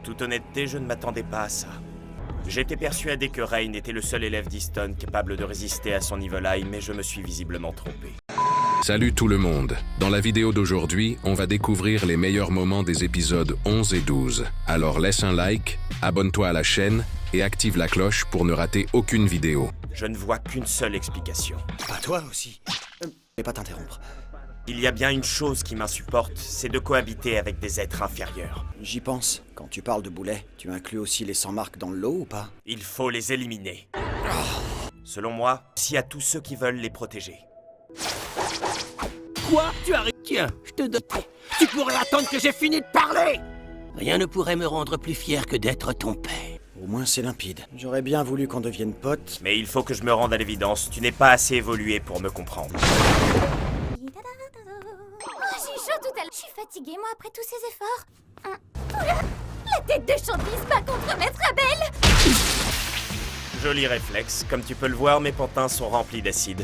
toute honnêteté, je ne m'attendais pas à ça. J'étais persuadé que Rain était le seul élève d'Easton capable de résister à son Evil Eye, mais je me suis visiblement trompé. Salut tout le monde. Dans la vidéo d'aujourd'hui, on va découvrir les meilleurs moments des épisodes 11 et 12. Alors laisse un like, abonne-toi à la chaîne et active la cloche pour ne rater aucune vidéo. Je ne vois qu'une seule explication. À toi aussi. Et pas t'interrompre. Il y a bien une chose qui m'insupporte, c'est de cohabiter avec des êtres inférieurs. J'y pense. Quand tu parles de boulets, tu inclus aussi les 100 marques dans le lot ou pas? Il faut les éliminer. Selon moi, s'il y a tous ceux qui veulent les protéger. Quoi? Tu arrêtes? Tiens, je te donne. Tu pourrais attendre que j'ai fini de parler! Rien ne pourrait me rendre plus fier que d'être ton père. Au moins c'est limpide. J'aurais bien voulu qu'on devienne potes. Mais il faut que je me rende à l'évidence, tu n'es pas assez évolué pour me comprendre. J'ai chaud tout à l'heure. Je suis fatiguée, moi, après tous ces efforts. Oula! La tête de Chanty se bat contre Maître Abel! Joli réflexe. Comme tu peux le voir, mes pantins sont remplis d'acide.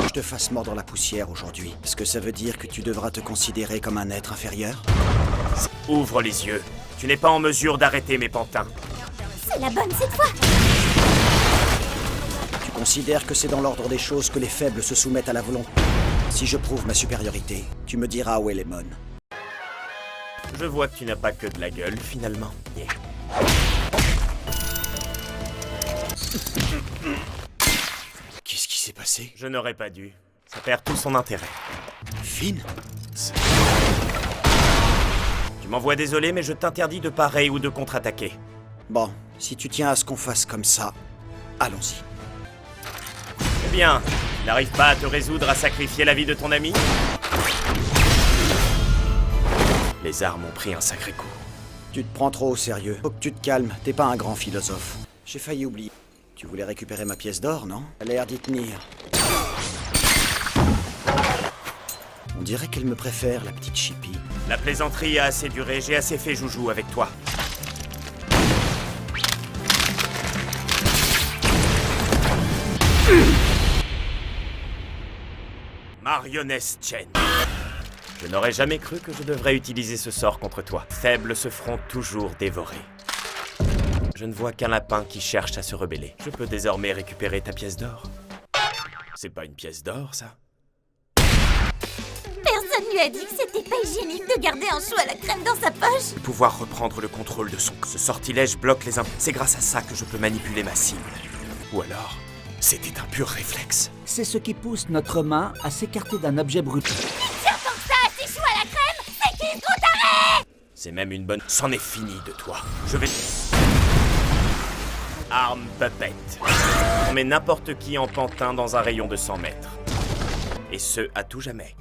Je te fasse mordre la poussière aujourd'hui. Est-ce que ça veut dire que tu devras te considérer comme un être inférieur? Ouvre les yeux. Tu n'es pas en mesure d'arrêter mes pantins. C'est la bonne cette fois! Tu considères que c'est dans l'ordre des choses que les faibles se soumettent à la volonté? Si je prouve ma supériorité, tu me diras où est Lemon. Je vois que tu n'as pas que de la gueule, finalement. Yeah. Qu'est-ce qui s'est passé? Je n'aurais pas dû. Ça perd tout son intérêt. Finn? Tu m'envoies désolé, mais je t'interdis de parer ou de contre-attaquer. Bon, si tu tiens à ce qu'on fasse comme ça, allons-y. Eh bien, tu n'arrives pas à te résoudre à sacrifier la vie de ton ami? Les armes ont pris un sacré coup. Tu te prends trop au sérieux. Faut que tu te calmes, t'es pas un grand philosophe. J'ai failli oublier. Tu voulais récupérer ma pièce d'or, non? Elle a l'air d'y tenir. On dirait qu'elle me préfère, la petite Chippy. La plaisanterie a assez duré, j'ai assez fait joujou avec toi. Marioness Chen. Je n'aurais jamais cru que je devrais utiliser ce sort contre toi. Faibles se feront toujours dévorer. Je ne vois qu'un lapin qui cherche à se rebeller. Je peux désormais récupérer ta pièce d'or. C'est pas une pièce d'or, ça? Personne lui a dit que c'était pas hygiénique de garder un chou à la crème dans sa poche! Pouvoir reprendre le contrôle de son... Ce sortilège bloque les C'est grâce à ça que je peux manipuler ma cible. Ou alors, c'était un pur réflexe. C'est ce qui pousse notre main à s'écarter d'un objet brut. Tiens, tant que ça, tes choux à la crème, c'est qui ce gros taré? C'est même une bonne... C'en est fini de toi. Je vais... Arme puppet. On met n'importe qui en pantin dans un rayon de 100 mètres. Et ce, à tout jamais.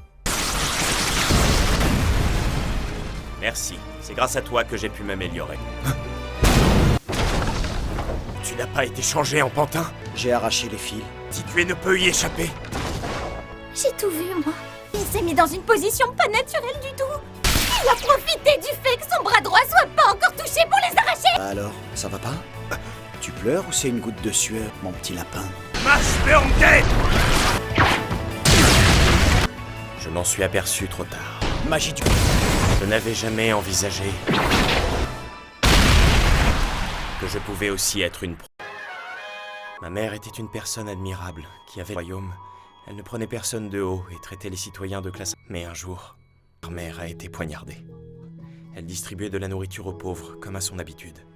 Merci. C'est grâce à toi que j'ai pu m'améliorer. Tu n'as pas été changé en pantin? J'ai arraché les fils. Si tu es, ne peux y échapper. J'ai tout vu, moi. Il s'est mis dans une position pas naturelle du tout. Il a profité du fait que son bras droit soit pas encore touché pour les arracher. Alors, ça va pas? Tu pleures ou c'est une goutte de sueur, mon petit lapin? Mashburn-Dead! Je m'en suis aperçu trop tard. Magie du... Je n'avais jamais envisagé que je pouvais aussi être une... Ma mère était une personne admirable, qui avait le royaume. Elle ne prenait personne de haut et traitait les citoyens de classe. Mais un jour, ma mère a été poignardée. Elle distribuait de la nourriture aux pauvres, comme à son habitude.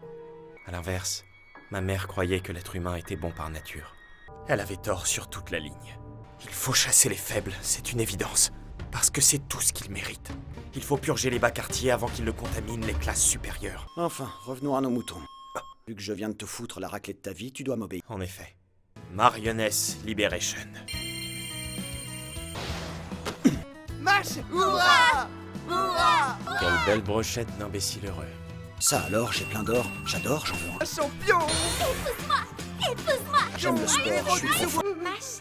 À l'inverse, ma mère croyait que l'être humain était bon par nature. Elle avait tort sur toute la ligne. Il faut chasser les faibles, c'est une évidence. Parce que c'est tout ce qu'ils méritent. Il faut purger les bas quartiers avant qu'ils ne contaminent les classes supérieures. Enfin, revenons à nos moutons. Vu que je viens de te foutre la raclée de ta vie, tu dois m'obéir. En effet. Marioness Liberation. Marche! Hurrah! Hurrah! Quelle belle brochette d'imbécile heureux. Ça alors, j'ai plein d'or. J'adore, j'en veux un. Champion! Épouse-moi! J'aime le sport, je suis trop... Mash,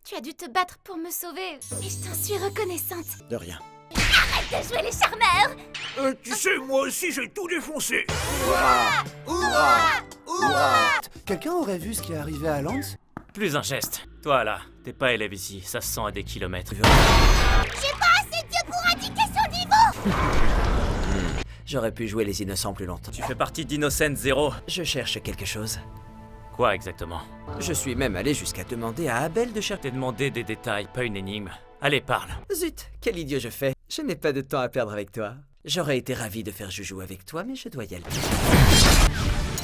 tu as dû te battre pour me sauver et je t'en suis reconnaissante. De rien. Arrête de jouer les charmeurs! Tu sais, moi aussi j'ai tout défoncé! Quelqu'un aurait vu ce qui est arrivé à Lance? Plus un geste. Toi là, t'es pas élève ici, ça se sent à des kilomètres. J'ai pas J'aurais pu jouer les innocents plus longtemps. Tu fais partie d'Innocent Zero. Je cherche quelque chose. Quoi exactement? Je suis même allé jusqu'à demander à Abel de chercher... T'es demandé des détails, pas une énigme. Allez, parle. Zut, quel idiot je fais. Je n'ai pas de temps à perdre avec toi. J'aurais été ravi de faire joujou avec toi, mais je dois y aller.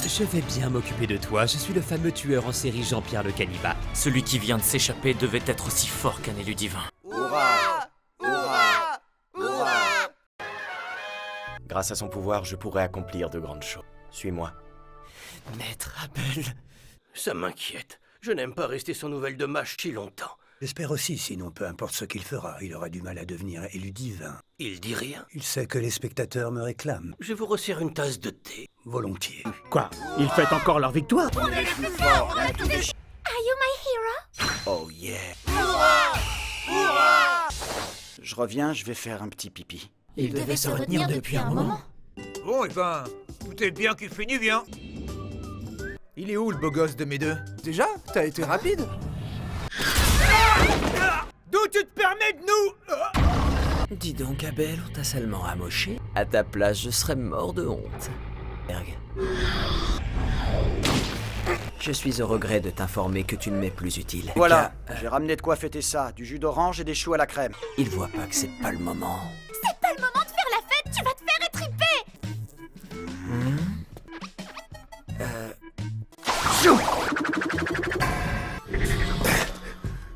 Je vais bien m'occuper de toi, je suis le fameux tueur en série Jean-Pierre le Cannibale. Celui qui vient de s'échapper devait être aussi fort qu'un élu divin. Hurrah! Hurrah! Hurrah! Grâce à son pouvoir, je pourrais accomplir de grandes choses. Suis-moi. Maître Abel... Ça m'inquiète. Je n'aime pas rester sans nouvelles de Mâche si longtemps. J'espère aussi, sinon peu importe ce qu'il fera, il aura du mal à devenir élu divin. Il dit rien. Il sait que les spectateurs me réclament. Je vous resserre une tasse de thé. Volontiers. Quoi? Ils fêtent encore leur victoire? On est plus fort, on a tout déchiré. Are you my hero? Oh yeah. Je reviens, je vais faire un petit pipi. Il devait se retenir depuis un moment. Bon, et ben, tout est bien qui finit bien. Il est où le beau gosse de mes deux? Déjà? T'as été rapide? D'où tu te permets de nous... Dis donc, Abel, on t'a seulement amoché. À ta place, je serais mort de honte. Berg. Je suis au regret de t'informer que tu ne m'es plus utile. Voilà, j'ai ramené de quoi fêter ça. Du jus d'orange et des choux à la crème. Il voit pas que c'est pas le moment. C'est pas le moment de faire la fête, tu vas te faire étriper!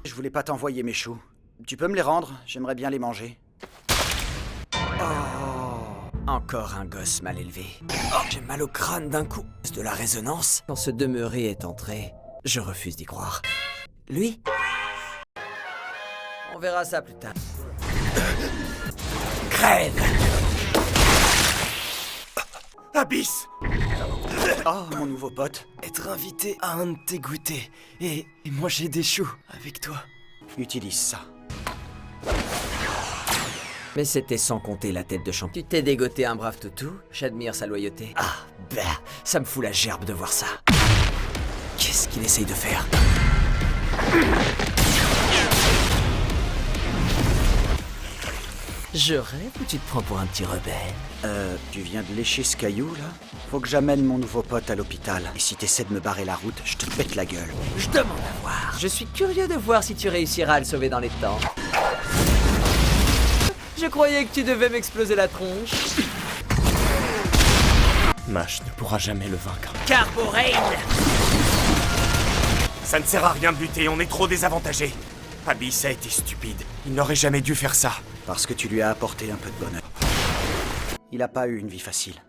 Je voulais pas t'envoyer mes choux. Tu peux me les rendre? J'aimerais bien les manger. Encore un gosse mal élevé. J'ai mal au crâne d'un coup. De la résonance. Quand ce demeuré est entré, je refuse d'y croire. Lui? On verra ça plus tard. Crève! Abyss! Oh, mon nouveau pote. Être invité à un de tes goûters et manger des choux avec toi. Utilise ça. Mais c'était sans compter la tête de champ. Tu t'es dégoté un brave toutou, j'admire sa loyauté. Ah, bah, ça me fout la gerbe de voir ça. Qu'est-ce qu'il essaye de faire? Je rêve ou tu te prends pour un petit rebelle? Tu viens de lécher ce caillou, là? Faut que j'amène mon nouveau pote à l'hôpital. Et si t'essaies de me barrer la route, je te pète la gueule. Je demande à voir. Je suis curieux de voir si tu réussiras à le sauver dans les temps. Je croyais que tu devais m'exploser la tronche. Mâche ne pourra jamais le vaincre. Carborain! Ça ne sert à rien de lutter, on est trop désavantagés. Abyss a été stupide. Il n'aurait jamais dû faire ça. Parce que tu lui as apporté un peu de bonheur. Il a pas eu une vie facile.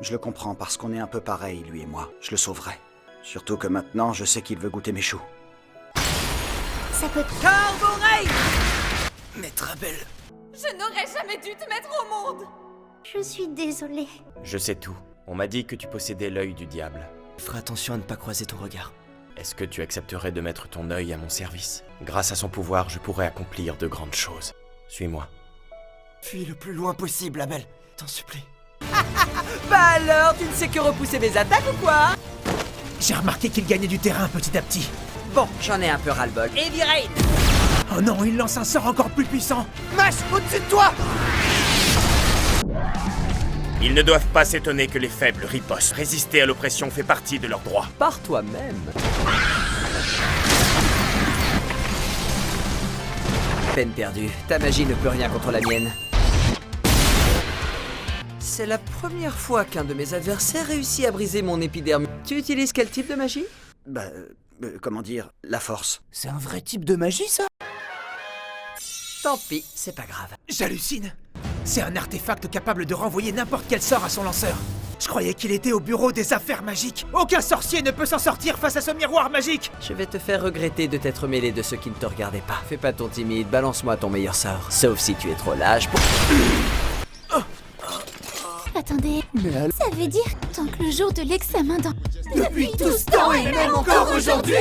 Je le comprends parce qu'on est un peu pareil, lui et moi. Je le sauverai. Surtout que maintenant, je sais qu'il veut goûter mes choux. Ça peut... Carborain! Maître Abel. Je n'aurais jamais dû te mettre au monde! Je suis désolée. Je sais tout. On m'a dit que tu possédais l'œil du diable. Ferai attention à ne pas croiser ton regard. Est-ce que tu accepterais de mettre ton œil à mon service? Grâce à son pouvoir, je pourrais accomplir de grandes choses. Suis-moi. Fuis le plus loin possible, Abel. T'en supplie. Bah alors, tu ne sais que repousser mes attaques ou quoi? J'ai remarqué qu'il gagnait du terrain petit à petit. Bon, j'en ai un peu ras-le-bol. Heavy Rain! Oh non, il lance un sort encore plus puissant. Mâche, au-dessus de toi! Ils ne doivent pas s'étonner que les faibles ripostent. Résister à l'oppression fait partie de leurs droits. Par toi-même. Peine perdue. Ta magie ne peut rien contre la mienne. C'est la première fois qu'un de mes adversaires réussit à briser mon épiderme. Tu utilises quel type de magie? Comment dire, la force. C'est un vrai type de magie, ça? Tant pis, c'est pas grave. J'hallucine. C'est un artefact capable de renvoyer n'importe quel sort à son lanceur. Je croyais qu'il était au bureau des affaires magiques. Aucun sorcier ne peut s'en sortir face à ce miroir magique. Je vais te faire regretter de t'être mêlé de ceux qui ne te regardaient pas. Fais pas ton timide, balance-moi ton meilleur sort. Sauf si tu es trop lâche pour... Attendez, ça veut dire tant que le jour de l'examen dans... Depuis tout ce temps et même encore aujourd'hui!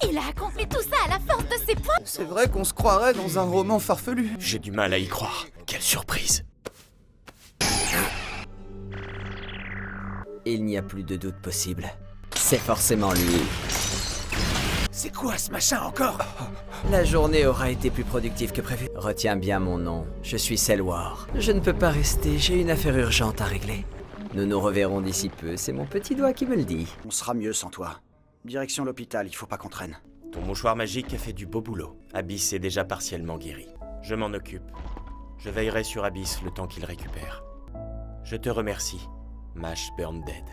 Il a accompli tout ça à la force de ses poings! C'est vrai qu'on se croirait dans un roman farfelu. J'ai du mal à y croire. Quelle surprise! Il n'y a plus de doute possible. C'est forcément lui. C'est quoi ce machin encore? La journée aura été plus productive que prévu. Retiens bien mon nom. Je suis Selwar. Je ne peux pas rester, j'ai une affaire urgente à régler. Nous nous reverrons d'ici peu, c'est mon petit doigt qui me le dit. On sera mieux sans toi. Direction l'hôpital, il faut pas qu'on traîne. Ton mouchoir magique a fait du beau boulot. Abyss est déjà partiellement guéri. Je m'en occupe. Je veillerai sur Abyss le temps qu'il récupère. Je te remercie, Mash Burn Dead.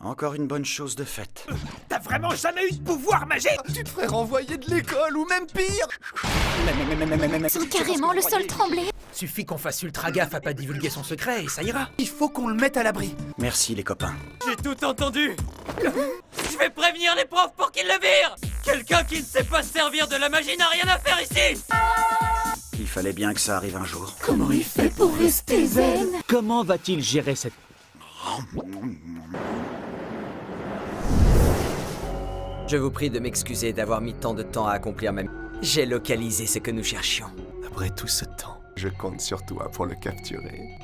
Encore une bonne chose de faite. T'as vraiment jamais eu de pouvoir magique? Tu te ferais renvoyer de l'école ou même pire. Sens carrément le sol trembler. Suffit qu'on fasse ultra gaffe à pas divulguer son secret et ça ira. Il faut qu'on le mette à l'abri. Merci les copains. J'ai tout entendu. Je vais prévenir les profs pour qu'ils le virent. Quelqu'un qui ne sait pas se servir de la magie n'a rien à faire ici. Il fallait bien que ça arrive un jour. Comment il fait pour rester zen? Comment va-t-il gérer cette... Je vous prie de m'excuser d'avoir mis tant de temps à accomplir ma... J'ai localisé ce que nous cherchions. Après tout ce temps, je compte sur toi pour le capturer.